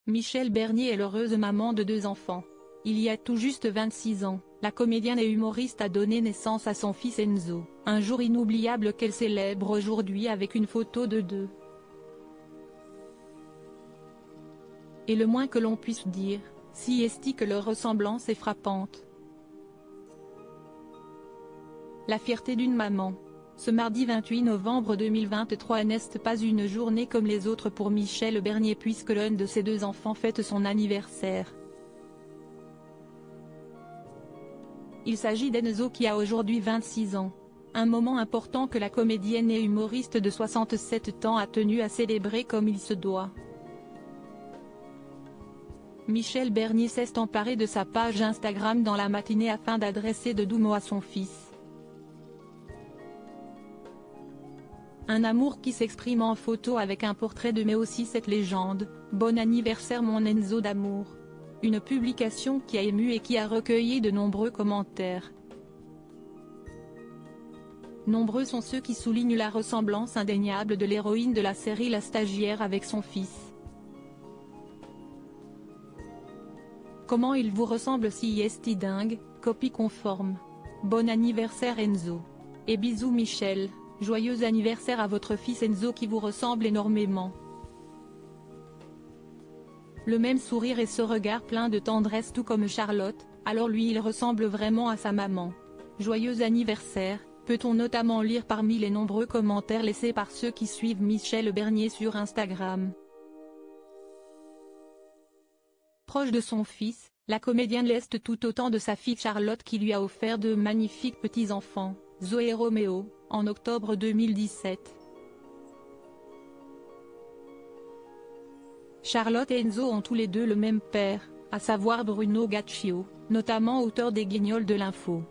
Michèle Bernier est l'heureuse maman de 2 enfants. Il y a tout juste 26 ans, la comédienne et humoriste a donné naissance à son fils Enzo, un jour inoubliable qu'elle célèbre aujourd'hui avec une photo de deux. Et le moins que l'on puisse dire, si est que leur ressemblance est frappante. La fierté d'une maman. Ce mardi 28 novembre 2023 n'est pas une journée comme les autres pour Michèle Bernier puisque l'un de ses 2 enfants fête son anniversaire. Il s'agit d'Enzo qui a aujourd'hui 26 ans. Un moment important que la comédienne et humoriste de 67 ans a tenu à célébrer comme il se doit. Michèle Bernier s'est emparée de sa page Instagram dans la matinée afin d'adresser de doux mots à son fils. Un amour qui s'exprime en photo avec un portrait de mais aussi cette légende, « Bon anniversaire mon Enzo d'amour ». Une publication qui a ému et qui a recueilli de nombreux commentaires. Nombreux sont ceux qui soulignent la ressemblance indéniable de l'héroïne de la série La Stagiaire avec son fils. Comment il vous ressemble si est dingue, copie conforme. Bon anniversaire Enzo. Et bisous Michèle, joyeux anniversaire à votre fils Enzo qui vous ressemble énormément. Le même sourire et ce regard plein de tendresse tout comme Charlotte, alors lui il ressemble vraiment à sa maman. Joyeux anniversaire, peut-on notamment lire parmi les nombreux commentaires laissés par ceux qui suivent Michèle Bernier sur Instagram. Proche de son fils, la comédienne l'est tout autant de sa fille Charlotte qui lui a offert de magnifiques petits-enfants, Zoé et Roméo, en octobre 2017. Charlotte et Enzo ont tous les deux le même père, à savoir Bruno Gaccio, notamment auteur des Guignols de l'info.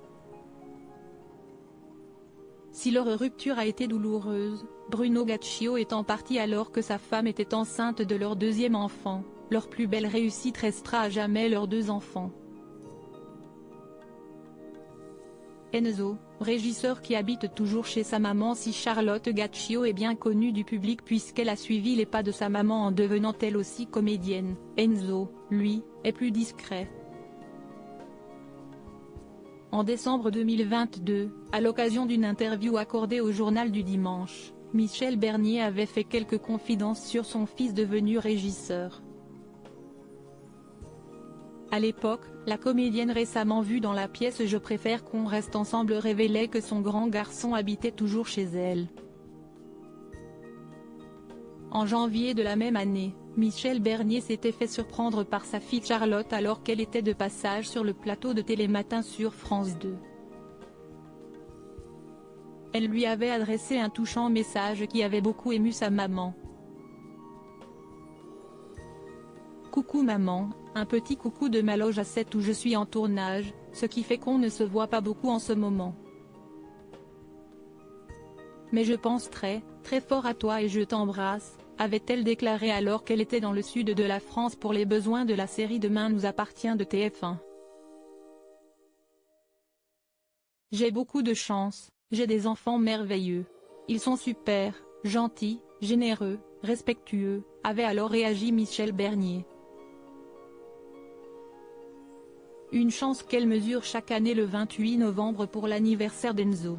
Si leur rupture a été douloureuse, Bruno Gaccio étant parti alors que sa femme était enceinte de leur 2e enfant, leur plus belle réussite restera à jamais leurs 2 enfants. Enzo, régisseur qui habite toujours chez sa maman. Si Charlotte Gaccio est bien connue du public puisqu'elle a suivi les pas de sa maman en devenant elle aussi comédienne, Enzo, lui, est plus discret. En décembre 2022, à l'occasion d'une interview accordée au Journal du Dimanche, Michèle Bernier avait fait quelques confidences sur son fils devenu régisseur. À l'époque, la comédienne récemment vue dans la pièce Je préfère qu'on reste ensemble révélait que son grand garçon habitait toujours chez elle. En janvier de la même année, Michèle Bernier s'était fait surprendre par sa fille Charlotte alors qu'elle était de passage sur le plateau de Télématin sur France 2. Elle lui avait adressé un touchant message qui avait beaucoup ému sa maman. Coucou maman, un petit coucou de ma loge à 7 où je suis en tournage, ce qui fait qu'on ne se voit pas beaucoup en ce moment. Mais je pense très, très fort à toi et je t'embrasse, avait-elle déclaré alors qu'elle était dans le sud de la France pour les besoins de la série Demain nous appartient de TF1. J'ai beaucoup de chance, j'ai des enfants merveilleux. Ils sont super, gentils, généreux, respectueux, avait alors réagi Michèle Bernier. Une chance qu'elle mesure chaque année le 28 novembre pour l'anniversaire d'Enzo.